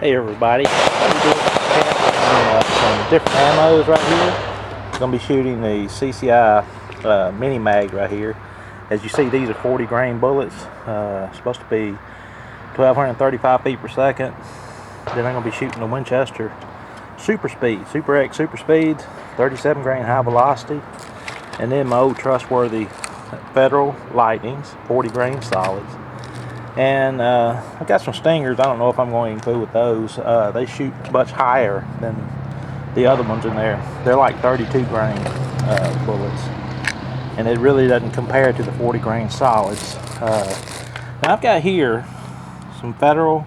Hey everybody, we're doing some different ammos right here. I'm going to be shooting the CCI Mini Mag right here. As you see, these are 40 grain bullets, supposed to be 1235 feet per second. Then I'm going to be shooting the Winchester Super X Super Speed, 37 grain high velocity. And then my old trustworthy Federal Lightnings, 40 grain solids. And I've got some Stingers. I don't know if I'm going to fool with those. They shoot much higher than the other ones in there. They're like 32 grain bullets, and it really doesn't compare to the 40 grain solids. Now I've got here some Federal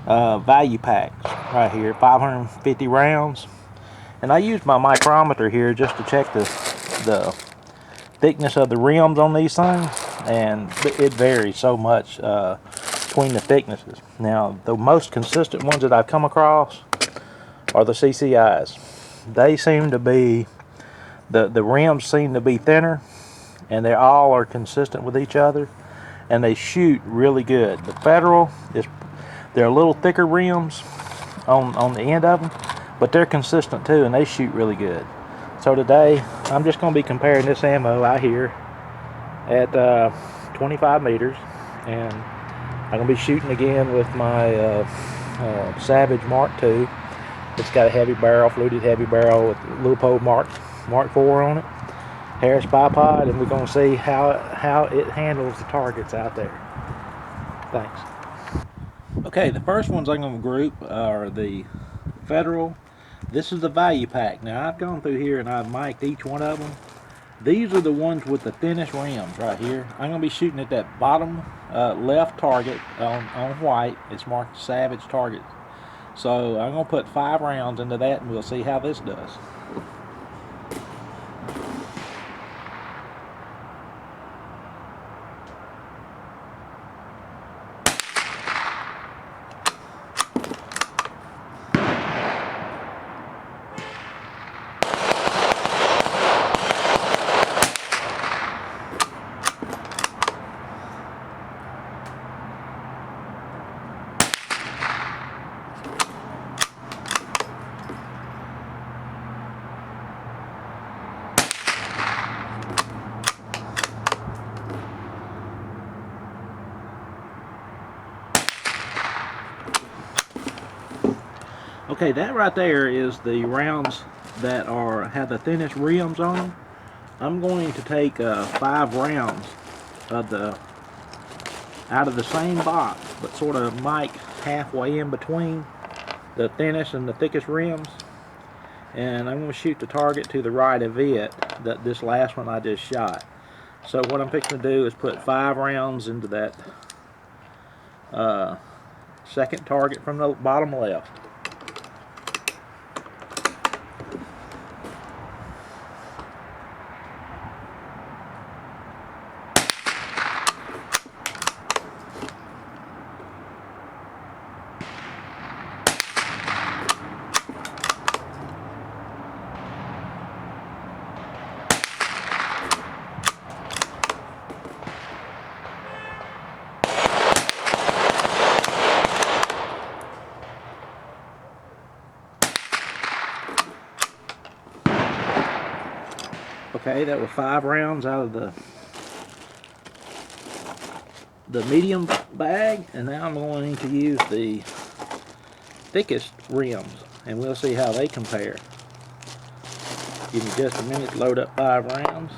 value packs right here, 550 rounds, and I used my micrometer here just to check the thickness of the rims on these things, and it varies so much between the thicknesses. Now the most consistent ones that I've come across are the CCIs. They seem to be, the rims seem to be thinner, and they all are consistent with each other, and they shoot really good. The Federal they're a little thicker rims on the end of them, but they're consistent too, and they shoot really good. So today, I'm just going to be comparing this ammo out here at 25 meters, and I'm going to be shooting again with my Savage Mark II. It's got a heavy barrel, fluted heavy barrel with Leupold Mark IV on it, Harris bipod, and we're going to see how it handles the targets out there. Thanks. Okay, the first ones I'm going to group are the Federal. This is the value pack. Now I've gone through here and I've mic'd each one of them. These are the ones with the thinnest rims right here. I'm going to be shooting at that bottom left target on white. It's marked Savage target. So I'm going to put 5 rounds into that, and we'll see how this does. Okay, that right there is the rounds that have the thinnest rims on them. I'm going to take 5 rounds of out of the same box, but sort of mic halfway in between the thinnest and the thickest rims, and I'm going to shoot the target to the right of it, this last one I just shot. So what I'm fixing to do is put 5 rounds into that second target from the bottom left. Okay, that was 5 rounds out of the medium bag, and now I'm going to use the thickest rims, and we'll see how they compare. Give me just a minute to load up 5 rounds,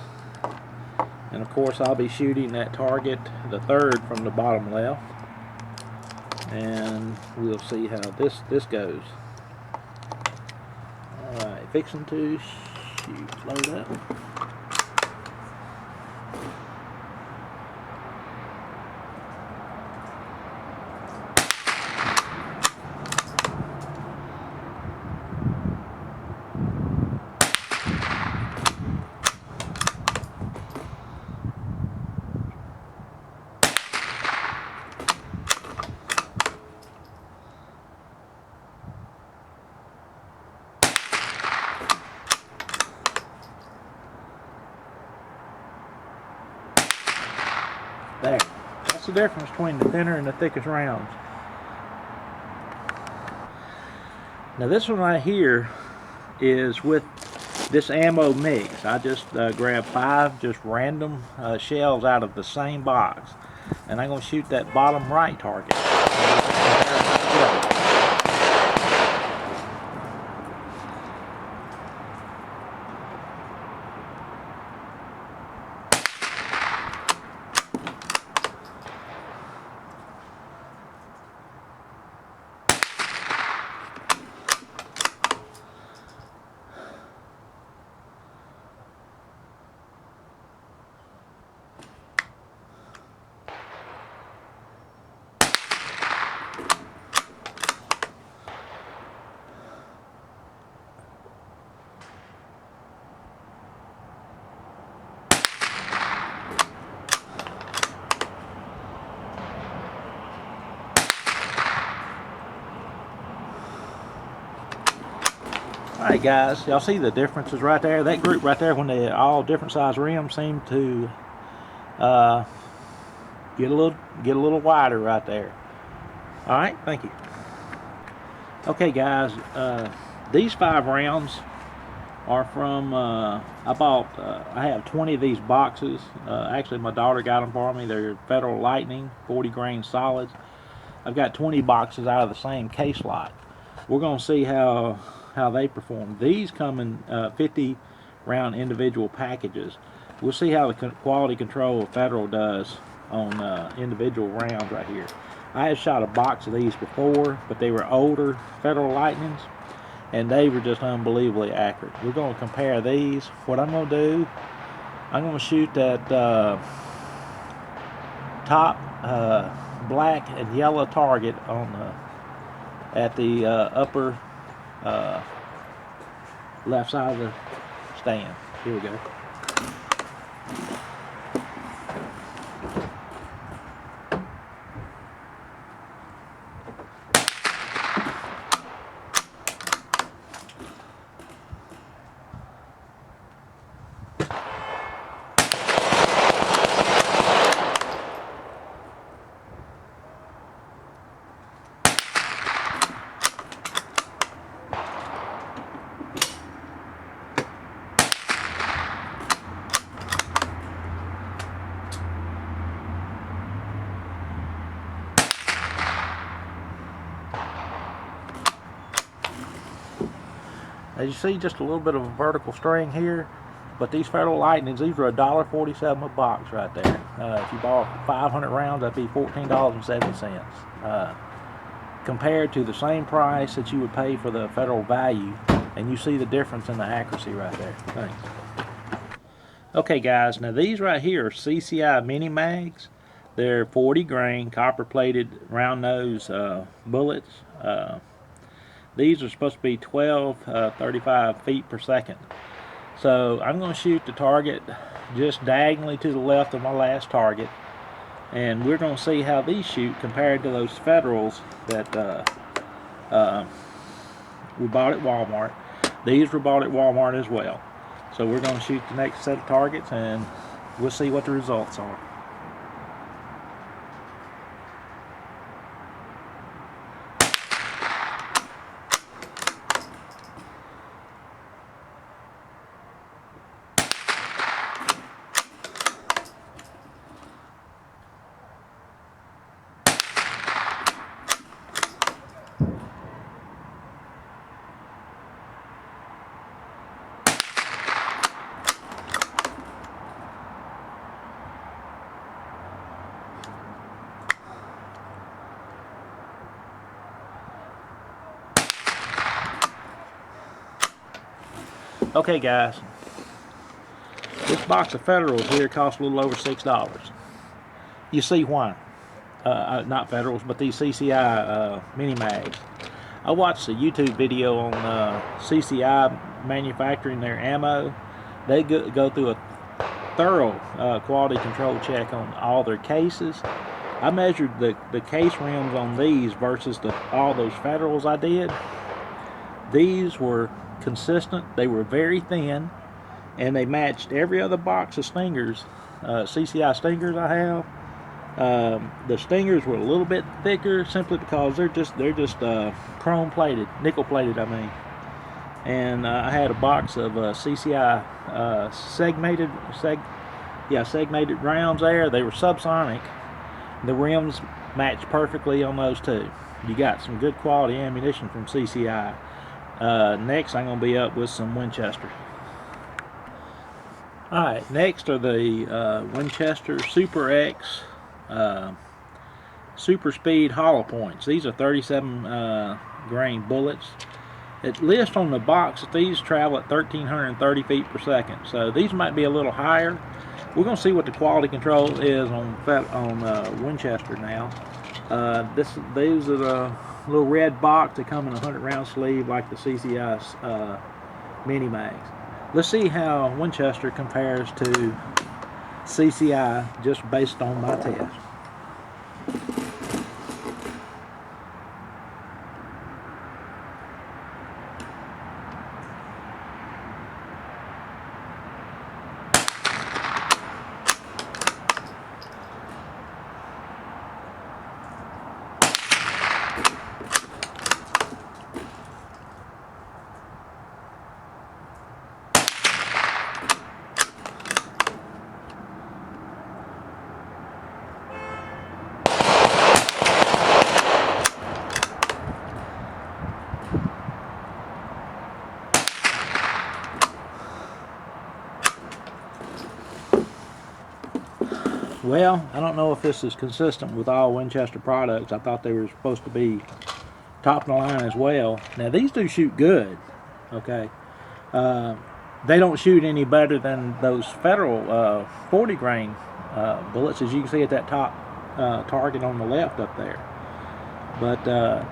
and of course I'll be shooting that target, the third from the bottom left, and we'll see how this goes. Alright, fixing to shoot. Load up. There. That's the difference between the thinner and the thickest rounds. Now this one right here is with this ammo mix. I just grabbed 5 just random shells out of the same box, and I'm going to shoot that bottom right target. Alright guys, y'all see the differences right there? That group right there, when they all different size rims, seem to get a little wider right there. Alright, thank you. Okay guys, these 5 rounds are from, I have 20 of these boxes. Actually my daughter got them for me. They're Federal Lightning, 40 grain solids. I've got 20 boxes out of the same case lot. We're going to see how they perform. These come in 50 round individual packages. We'll see how the quality control of Federal does on individual rounds right here. I had shot a box of these before, but they were older Federal Lightnings, and they were just unbelievably accurate. We're going to compare these. What I'm going to do, I'm going to shoot that top black and yellow target on at the upper left side of the stand. Here we go. As you see, just a little bit of a vertical string here, but these Federal Lightnings, these are $1.47 a box right there. If you bought 500 rounds, that'd be $14.70. Compared to the same price that you would pay for the Federal value, and you see the difference in the accuracy right there. Thanks. Okay guys, now these right here are CCI Mini Mags. They're 40 grain copper plated round nose bullets. These are supposed to be 35 feet per second. So I'm going to shoot the target just diagonally to the left of my last target, and we're going to see how these shoot compared to those Federals that we bought at Walmart. These were bought at Walmart as well. So we're going to shoot the next set of targets, and we'll see what the results are. Okay guys, this box of Federals here costs a little over $6. You see why. Not Federals, but these CCI Mini Mags. I watched a YouTube video on CCI manufacturing their ammo. They go through a thorough quality control check on all their cases. I measured the case rims on these versus all those Federals I did. These were consistent, they were very thin, and they matched every other box of Stingers, CCI Stingers I have. The Stingers were a little bit thicker simply because they're just chrome plated, nickel plated, I mean. And I had a box of CCI segmented rounds there. They were subsonic. The rims matched perfectly on those too. You got some good quality ammunition from CCI. Next, I'm going to be up with some Winchester. Alright, next are the Winchester Super X Super Speed hollow points. These are 37 grain bullets. It lists on the box that these travel at 1,330 feet per second. So these might be a little higher. We're going to see what the quality control is on Winchester now. These are the little red box that come in a 100-round sleeve like the CCI Mini Mags. Let's see how Winchester compares to CCI just based on my test. Well, I don't know if this is consistent with all Winchester products. I thought they were supposed to be top of the line as well. Now these do shoot good, okay. They don't shoot any better than those Federal 40 grain bullets, as you can see at that top target on the left up there. But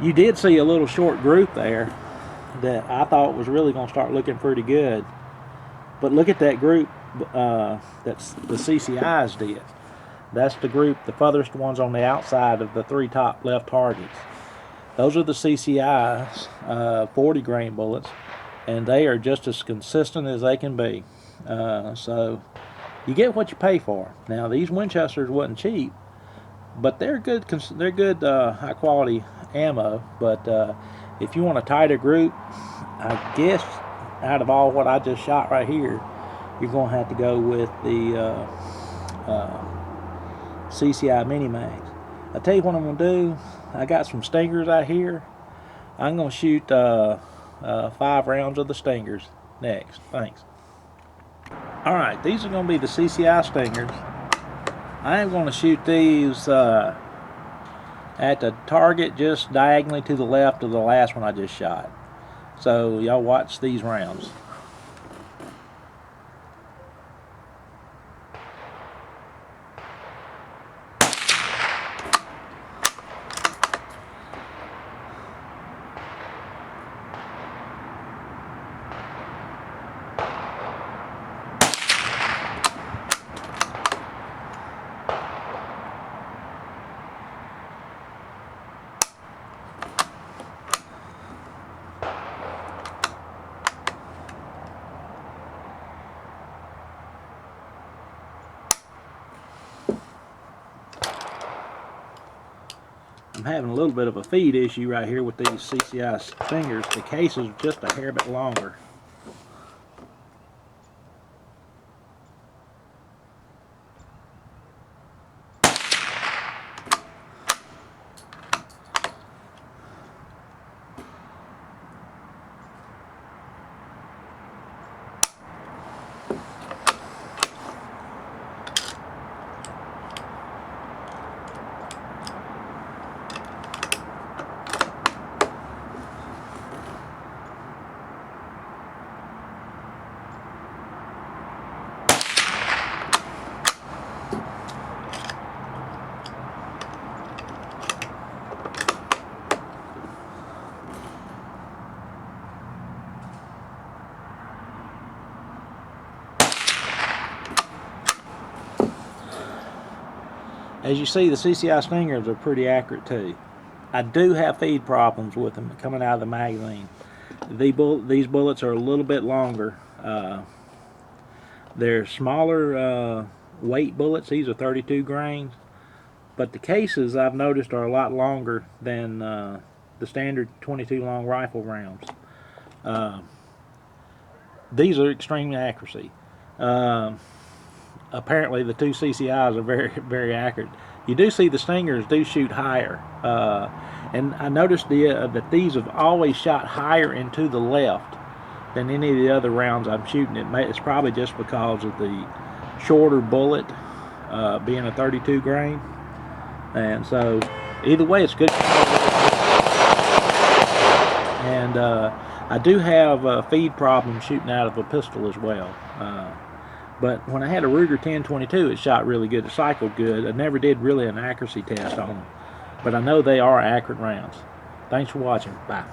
you did see a little short group there that I thought was really going to start looking pretty good. But look at that group that's the CCIs did. That's the group, the furthest ones on the outside of the three top left targets. Those are the CCIs 40 grain bullets, and they are just as consistent as they can be. So you get what you pay for. Now these Winchesters wasn't cheap, but they're good. They're good high quality ammo. But if you want a tighter group, I guess out of all what I just shot right here, you're going to have to go with the CCI Mini Mags. I'll tell you what I'm going to do. I got some Stingers out here. I'm going to shoot 5 rounds of the Stingers next. Thanks. Alright, these are going to be the CCI Stingers. I am going to shoot these at the target just diagonally to the left of the last one I just shot. So y'all watch these rounds. I'm having a little bit of a feed issue right here with these CCI Stingers. The case is just a hair bit longer. As you see, the CCI Stingers are pretty accurate too. I do have feed problems with them coming out of the magazine. These bullets are a little bit longer. They're smaller weight bullets. These are 32 grains. But the cases I've noticed are a lot longer than the standard 22 long rifle rounds. These are extremely accuracy. Apparently the two CCIs are very, very accurate. You do see the Stingers do shoot higher, and I noticed that these have always shot higher and to the left than any of the other rounds I'm shooting. It's probably just because of the shorter bullet, being a 32 grain, and so either way it's good. And I do have feed problems shooting out of a pistol as well. But when I had a Ruger 1022, it shot really good. It cycled good. I never did really an accuracy test on them, but I know they are accurate rounds. Thanks for watching. Bye.